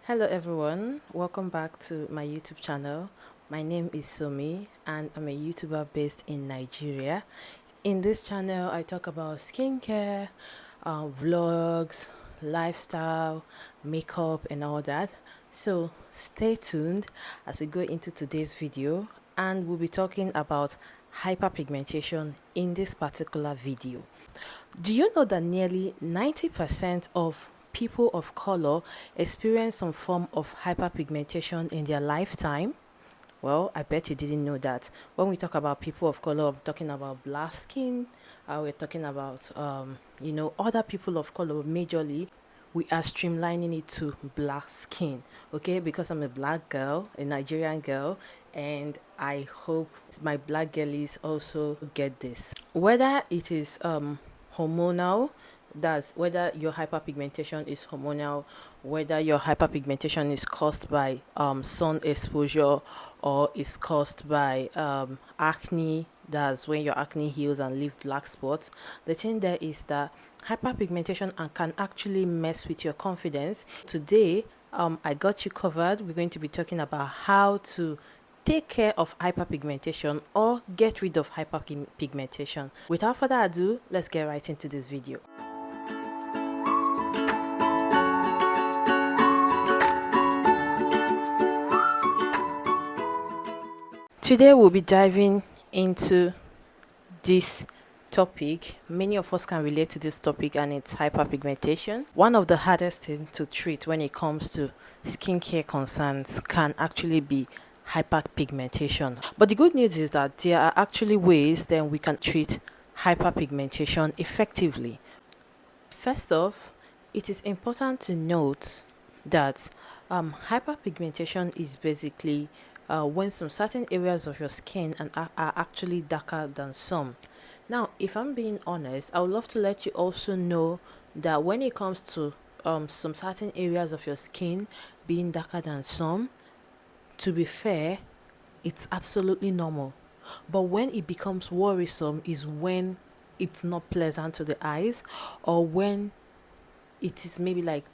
Hello everyone, welcome back to my YouTube channel. My name is Somi and I'm a YouTuber based in Nigeria. In this channel I talk about skincare, vlogs, lifestyle, makeup and all that. So stay tuned as we go into today's video, and we'll be talking about hyperpigmentation in this particular video. Do you know that nearly 90% of people of color experience some form of hyperpigmentation in their lifetime? Well, I bet you didn't know that. When we talk about people of color, we're talking about black skin, we're talking about, other people of color majorly. We are streamlining it to black skin, okay? Because I'm a black girl, a Nigerian girl, and I hope my black girlies also get this. Whether it is hormonal, that's whether your hyperpigmentation is hormonal, whether your hyperpigmentation is caused by sun exposure, or is caused by acne, that's when your acne heals and leave black spots. The thing there is that hyperpigmentation can actually mess with your confidence. Today I got you covered. We're going to be talking about how to take care of hyperpigmentation or get rid of hyperpigmentation. Without further ado, let's get right into this video. Today we'll be diving into this topic. Many of us can relate to this topic, and it's hyperpigmentation. One of the hardest things to treat when it comes to skincare concerns can actually be hyperpigmentation. But the good news is that there are actually ways that we can treat hyperpigmentation effectively. First off, it is important to note that hyperpigmentation is basically when some certain areas of your skin are actually darker than some. Now, if I'm being honest, I would love to let you also know that when it comes to some certain areas of your skin being darker than some, to be fair, it's absolutely normal. But when it becomes worrisome is when it's not pleasant to the eyes, or when it is maybe like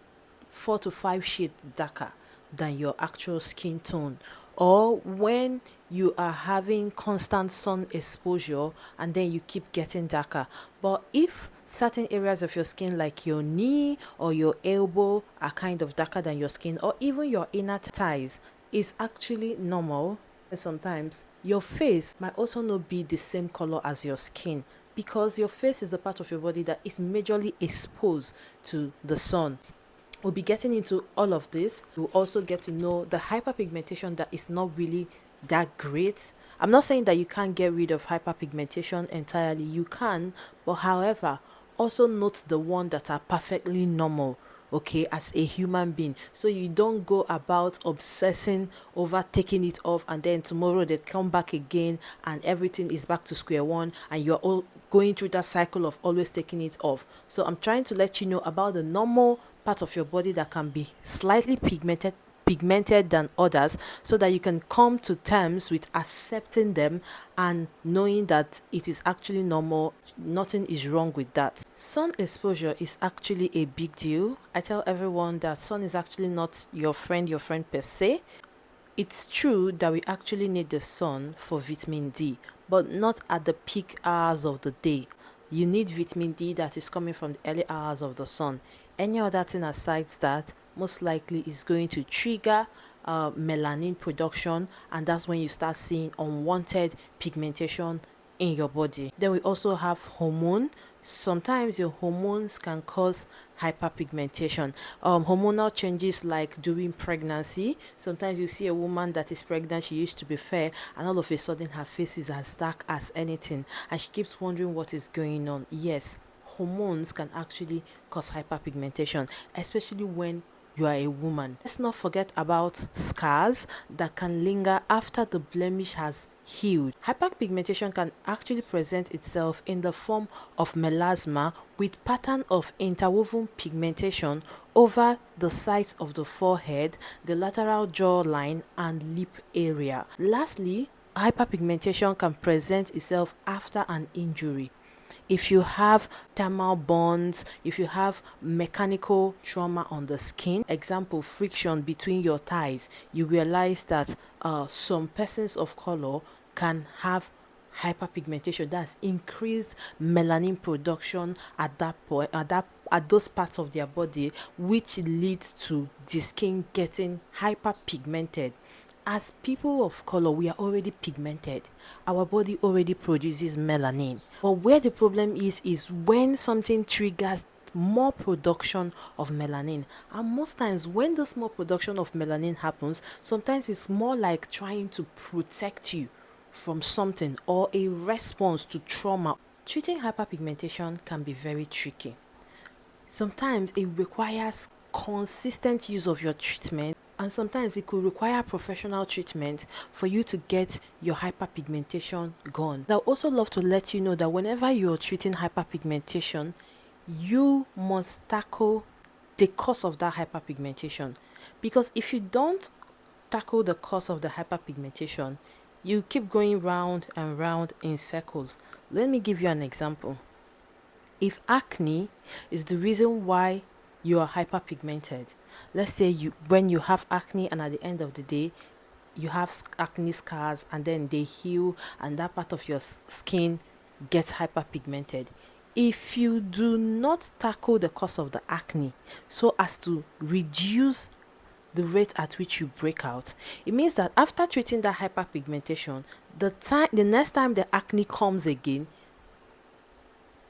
4 to 5 shades darker than your actual skin tone, or when you are having constant sun exposure and then you keep getting darker. But if certain areas of your skin like your knee or your elbow are kind of darker than your skin, or even your inner thighs, is actually normal. And sometimes your face might also not be the same color as your skin, because your face is the part of your body that is majorly exposed to the sun. We'll be getting into all of this. We'll also get to know the hyperpigmentation that is not really that great. I'm not saying that you can't get rid of hyperpigmentation entirely. You can, but however, also note the one that are perfectly normal, okay, as a human being, so you don't go about obsessing over taking it off, and then tomorrow they come back again and everything is back to square one, and you're all going through that cycle of always taking it off. So I'm trying to let you know about the normal part of your body that can be slightly pigmented than others, so that you can come to terms with accepting them and knowing that it is actually normal. Nothing is wrong with that. Sun exposure is actually a big deal. I tell everyone that sun is actually not your friend per se. It's true that we actually need the sun for vitamin D, but not at the peak hours of the day. You need vitamin D that is coming from the early hours of the sun. Any other thing aside that most likely is going to trigger melanin production, and that's when you start seeing unwanted pigmentation in your body. Then we also have hormone. Sometimes your hormones can cause hyperpigmentation. Hormonal changes like during pregnancy. Sometimes you see a woman that is pregnant, she used to be fair, and all of a sudden her face is as dark as anything, and she keeps wondering what is going on. Yes, hormones can actually cause hyperpigmentation, especially when you are a woman. Let's not forget about scars that can linger after the blemish has healed. Hyperpigmentation can actually present itself in the form of melasma with pattern of interwoven pigmentation over the sides of the forehead, the lateral jawline, and lip area. Lastly, hyperpigmentation can present itself after an injury. If you have thermal burns, if you have mechanical trauma on the skin, example, friction between your thighs, you realize that some persons of color can have hyperpigmentation, that's increased melanin production at that point, at those parts of their body, which leads to the skin getting hyperpigmented. As people of color, we are already pigmented. Our body already produces melanin. But where the problem is when something triggers more production of melanin. And most times when this more production of melanin happens, sometimes it's more like trying to protect you from something or a response to trauma. Treating hyperpigmentation can be very tricky. Sometimes it requires consistent use of your treatment, and sometimes it could require professional treatment for you to get your hyperpigmentation gone. I would also love to let you know that whenever you're treating hyperpigmentation, you must tackle the cause of that hyperpigmentation, because if you don't tackle the cause of the hyperpigmentation, you keep going round and round in circles. Let me give you an example. If acne is the reason why you are hyperpigmented, let's say when you have acne and at the end of the day you have acne scars and then they heal and that part of your skin gets hyperpigmented. If you do not tackle the cause of the acne so as to reduce the rate at which you break out, it means that after treating that hyperpigmentation, the next time the acne comes again,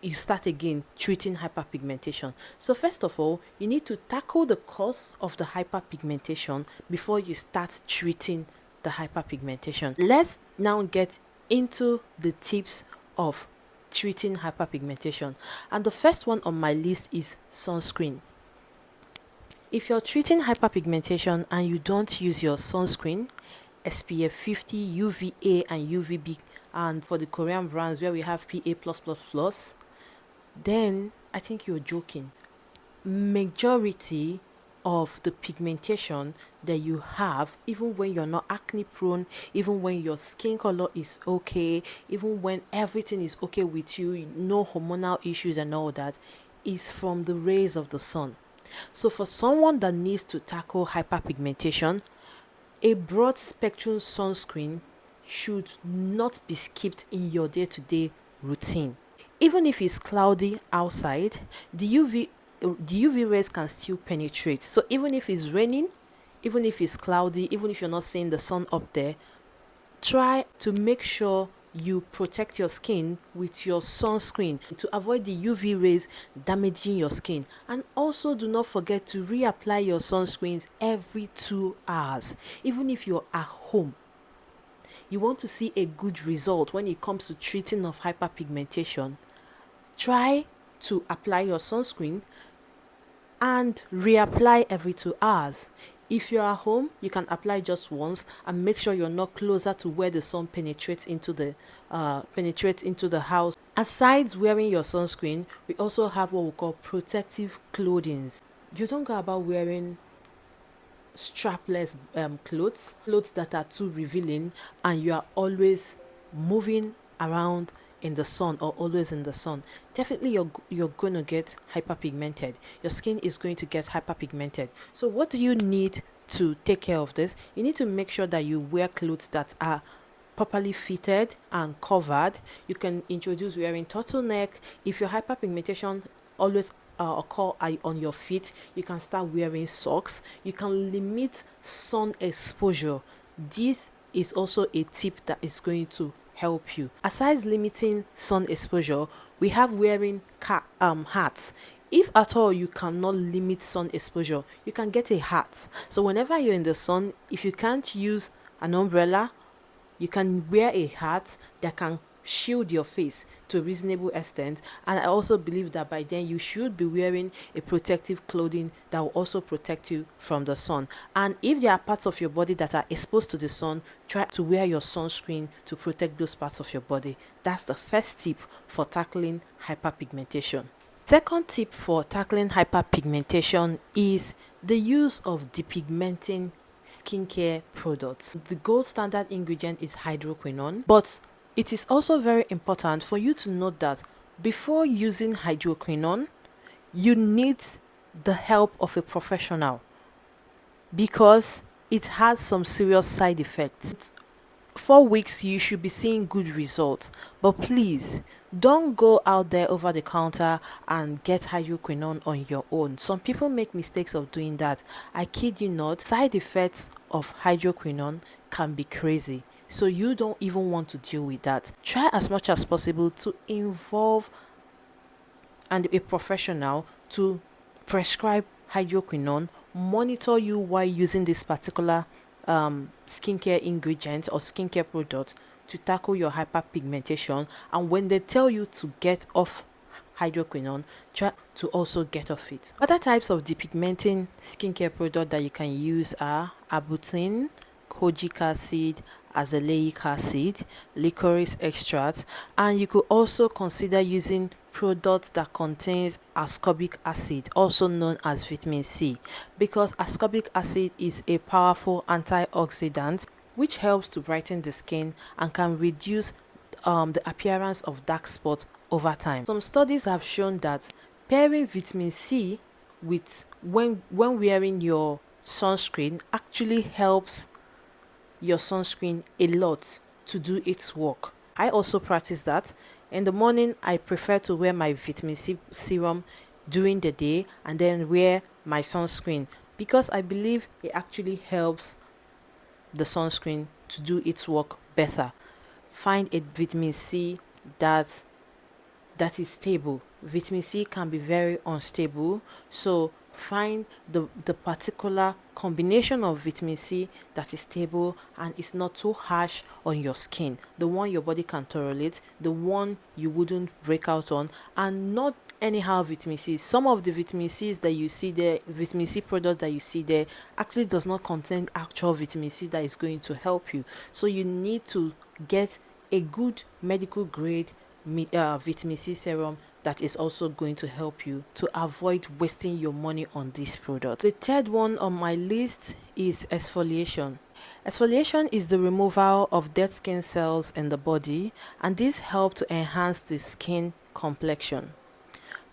you start again treating hyperpigmentation. So first of all, you need to tackle the cause of the hyperpigmentation before you start treating the hyperpigmentation. Let's now get into the tips of treating hyperpigmentation. And the first one on my list is sunscreen. If you're treating hyperpigmentation and you don't use your sunscreen, SPF 50, UVA and UVB, and for the Korean brands where we have PA+++, then I think you're joking. Majority of the pigmentation that you have, even when you're not acne prone, even when your skin color is okay, even when everything is okay with you, no hormonal issues and all that, is from the rays of the sun. So for someone that needs to tackle hyperpigmentation, a broad spectrum sunscreen should not be skipped in your day-to-day routine. Even if it's cloudy outside, the UV rays can still penetrate. So even if it's raining, even if it's cloudy, even if you're not seeing the sun up there, try to make sure you protect your skin with your sunscreen to avoid the UV rays damaging your skin. And also do not forget to reapply your sunscreens every 2 hours. Even if you're at home, you want to see a good result when it comes to treating of hyperpigmentation, try to apply your sunscreen and reapply every 2 hours. If you're at home, you can apply just once and make sure you're not closer to where the sun penetrates into the house. Aside wearing your sunscreen, we also have what we call protective clothing. You don't go about wearing strapless clothes that are too revealing and you are always moving around in the sun or always in the sun. Definitely you're going to get hyperpigmented. Your skin is going to get hyperpigmented. So what do you need to take care of this? You need to make sure that you wear clothes that are properly fitted and covered. You can introduce wearing turtleneck. If your hyperpigmentation always occur on your feet, you can start wearing socks. You can limit sun exposure. This is also a tip that is going to help you. Aside limiting sun exposure, we have wearing hats. If at all you cannot limit sun exposure, you can get a hat. So whenever you're in the sun, if you can't use an umbrella, you can wear a hat that can shield your face to a reasonable extent. And I also believe that by then you should be wearing a protective clothing that will also protect you from the sun. And if there are parts of your body that are exposed to the sun, try to wear your sunscreen to protect those parts of your body. That's the first tip for tackling hyperpigmentation. Second tip for tackling hyperpigmentation is the use of depigmenting skincare products. The gold standard ingredient is hydroquinone, but it is also very important for you to note that Before using hydroquinone, you need the help of a professional because it has some serious side effects. 4 weeks you should be seeing good results, but please don't go out there over the counter and get hydroquinone on your own. Some people make mistakes of doing that. I kid you not, side effects of hydroquinone can be crazy, so you don't even want to deal with that. Try as much as possible to involve a professional to prescribe hydroquinone, monitor you while using this particular skincare ingredient or skincare product to tackle your hyperpigmentation. And when they tell you to get off hydroquinone, try to also get off it. Other types of depigmenting skincare product that you can use are arbutin, kojic acid, azelaic acid, licorice extract, and you could also consider using products that contains ascorbic acid, also known as vitamin C, because ascorbic acid is a powerful antioxidant which helps to brighten the skin and can reduce the appearance of dark spots over time. Some studies have shown that pairing vitamin C with when wearing your sunscreen actually helps your sunscreen a lot to do its work. I also practice that. In the morning, I prefer to wear my vitamin C serum during the day and then wear my sunscreen because I believe it actually helps the sunscreen to do its work better. Find a vitamin C that is stable. Vitamin C can be very unstable, so find the particular combination of vitamin C that is stable and is not too harsh on your skin, the one your body can tolerate, the one you wouldn't break out on, and not anyhow vitamin C. Some of the vitamin C's that you see there, vitamin C products that you see there, actually does not contain actual vitamin C that is going to help you. So you need to get a good medical grade vitamin C serum that is also going to help you to avoid wasting your money on this product. The third one on my list is exfoliation. Exfoliation is the removal of dead skin cells in the body, and this helps to enhance the skin complexion.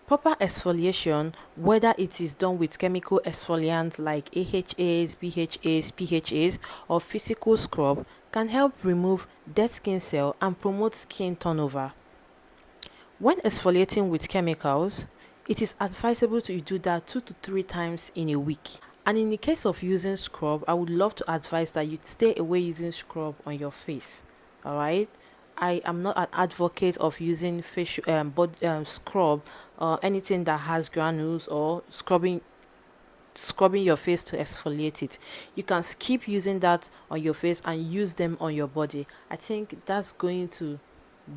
Proper exfoliation, whether it is done with chemical exfoliants like AHAs, BHAs, PHAs, or physical scrub, can help remove dead skin cell and promote skin turnover. When exfoliating with chemicals, it is advisable to do that 2 to 3 times in a week. And in the case of using scrub, I would love to advise that you stay away using scrub on your face. Alright? I am not an advocate of using facial scrub or anything that has granules or scrubbing your face to exfoliate it. You can skip using that on your face and use them on your body. I think that's going to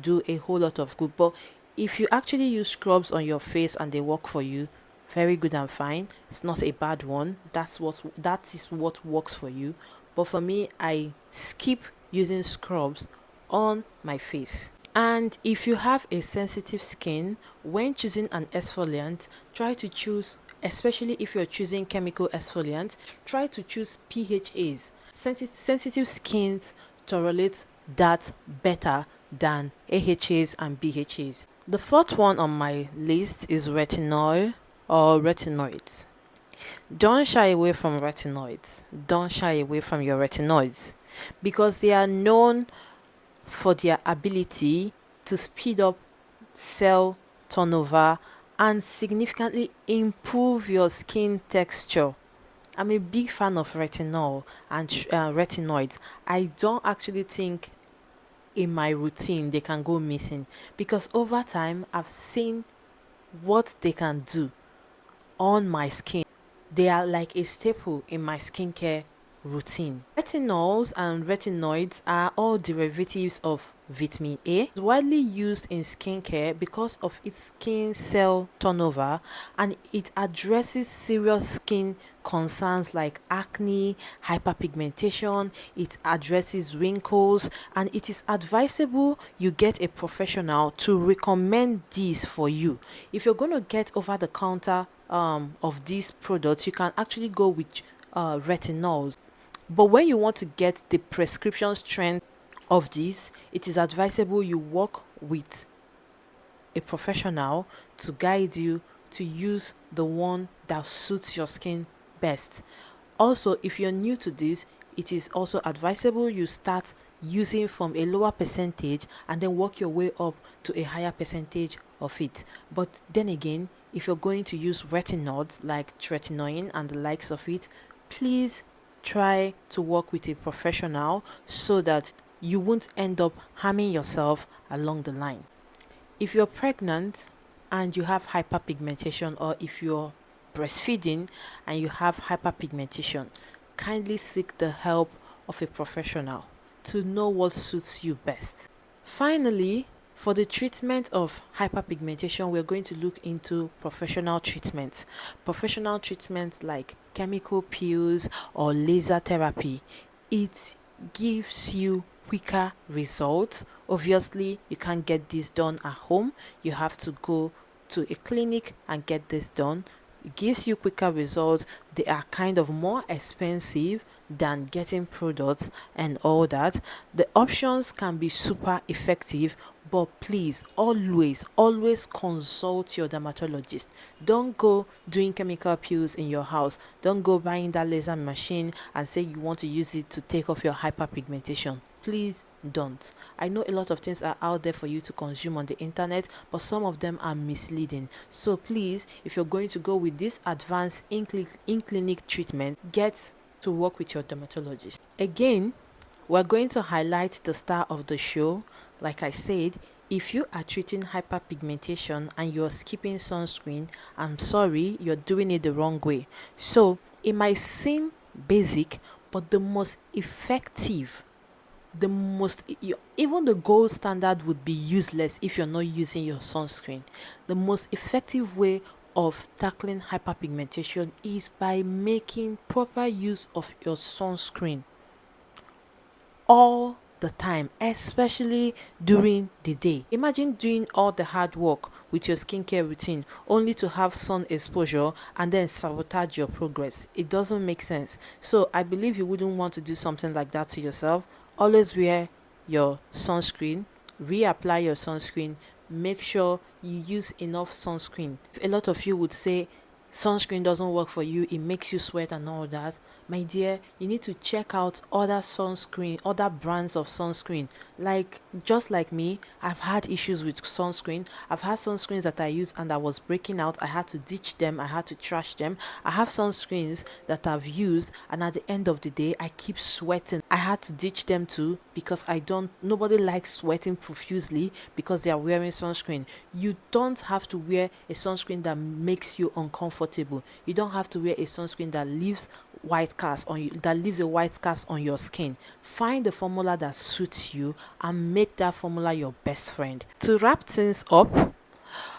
do a whole lot of good. But if you actually use scrubs on your face and they work for you, very good and fine. It's not a bad one. That is what works for you. But for me, I skip using scrubs on my face. And if you have a sensitive skin, when choosing an exfoliant, try to choose, especially if you're choosing chemical exfoliant, try to choose PHAs. Sensitive skins tolerate that better than AHAs and BHAs. The fourth one on my list is retinol or retinoids. Don't shy away from retinoids. Don't shy away from your retinoids because they are known for their ability to speed up cell turnover and significantly improve your skin texture. I'm a big fan of retinol and retinoids. I don't actually think in my routine they can go missing because over time I've seen what they can do on my skin. They are like a staple in my skincare routine. Retinols and retinoids are all derivatives of vitamin A. It's widely used in skincare because of its skin cell turnover, and it addresses serious skin concerns like acne, hyperpigmentation. It addresses wrinkles, and it is advisable you get a professional to recommend these for you. If you're going to get over the counter of these products, you can actually go with retinols. But when you want to get the prescription strength of this, it is advisable you work with a professional to guide you to use the one that suits your skin best. Also, if you're new to this, it is also advisable you start using from a lower percentage and then work your way up to a higher percentage of it. But then again, if you're going to use retinoids like tretinoin and the likes of it, please try to work with a professional so that you won't end up harming yourself along the line. If you're pregnant and you have hyperpigmentation, or if you're breastfeeding and you have hyperpigmentation, kindly seek the help of a professional to know what suits you best. Finally, for the treatment of hyperpigmentation, we're going to look into professional treatments. Professional treatments like chemical peels or laser therapy. It gives you quicker results. Obviously, you can't get this done at home. You have to go to a clinic and get this done. It gives you quicker results. They are kind of more expensive than getting products and all that. The options can be super effective, but please always consult your dermatologist. Don't go doing chemical peels in your house. Don't go buying that laser machine and say you want to use it to take off your hyperpigmentation. Please don't. I know a lot of things are out there for you to consume on the internet, but some of them are misleading. So please, if you're going to go with this advanced in-clinic treatment, get to work with your dermatologist. Again, we're going to highlight the star of the show. Like I said, if you are treating hyperpigmentation and you're skipping sunscreen, I'm sorry, you're doing it the wrong way. So it might seem basic, but the most effective, even the gold standard would be useless if you're not using your sunscreen. The most effective way of tackling hyperpigmentation is by making proper use of your sunscreen all the time, especially during the day. Imagine doing all the hard work with your skincare routine only to have sun exposure and then sabotage your progress. It doesn't make sense. So I believe you wouldn't want to do something like that to yourself. Always wear your sunscreen, reapply your sunscreen, make sure you use enough sunscreen. A lot of you would say sunscreen doesn't work for you, it makes you sweat and all that. My dear, you need to check out other brands of sunscreen. Like, just like me, I've had issues with sunscreen. I've had sunscreens that I used and I was breaking out. I had to ditch them, I had to trash them. I have sunscreens that I've used and at the end of the day I keep sweating. I had to ditch them too because nobody likes sweating profusely because they are wearing sunscreen. You don't have to wear a sunscreen that makes you uncomfortable. You don't have to wear a sunscreen that leaves a white cast on your skin. Find the formula that suits you and make that formula your best friend. To wrap things up,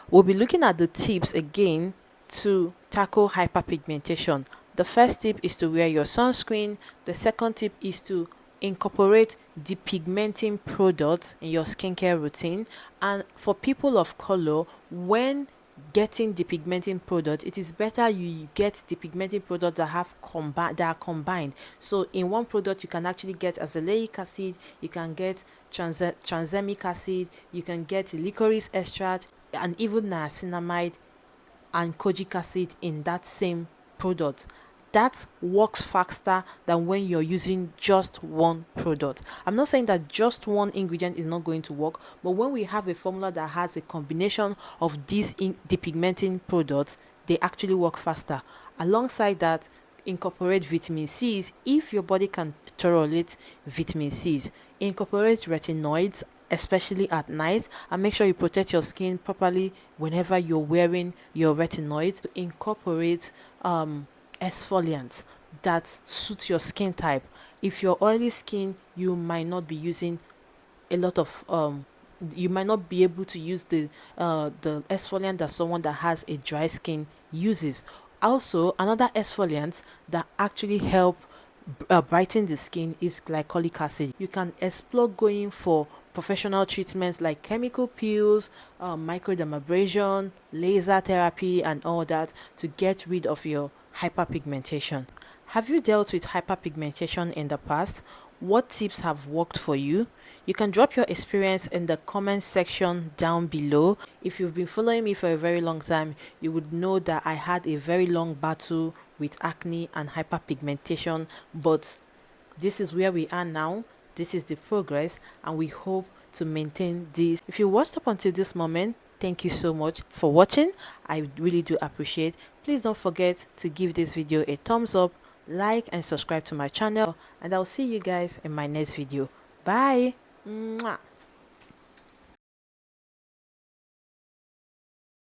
we'll be looking at the tips again to tackle hyperpigmentation. The first tip is to wear your sunscreen. The second tip is to incorporate depigmenting products in your skincare routine. And for people of color, when getting depigmenting product, it is better you get depigmenting products that are combined. So in one product you can actually get azelaic acid, you can get transamic acid, you can get licorice extract, and even niacinamide and kojic acid in that same product. That works faster than when you're using just one product. I'm not saying that just one ingredient is not going to work, but when we have a formula that has a combination of these depigmenting products, they actually work faster. Alongside that, incorporate vitamin C's if your body can tolerate vitamin C's. Incorporate retinoids, especially at night, and make sure you protect your skin properly whenever you're wearing your retinoids. Incorporate exfoliants that suit your skin type. If you're oily skin, you might not be using a lot of you might not be able to use the exfoliant that someone that has a dry skin uses. Also, another exfoliant that actually help brighten the skin is glycolic acid. You can explore going for professional treatments like chemical peels, microdermabrasion, laser therapy, and all that to get rid of your hyperpigmentation. Have you dealt with hyperpigmentation in the past? what tips have worked for you. You can drop your experience in the comment section down below. If you've been following me for a very long time, you would know that I had a very long battle with acne and hyperpigmentation, but this is where we are now. This is the progress, and we hope to maintain this. If you watched up until this moment, thank you so much for watching. I really do appreciate. Please don't forget to give this video a thumbs up, like and subscribe to my channel, and I'll see you guys in my next video. Bye. Mwah.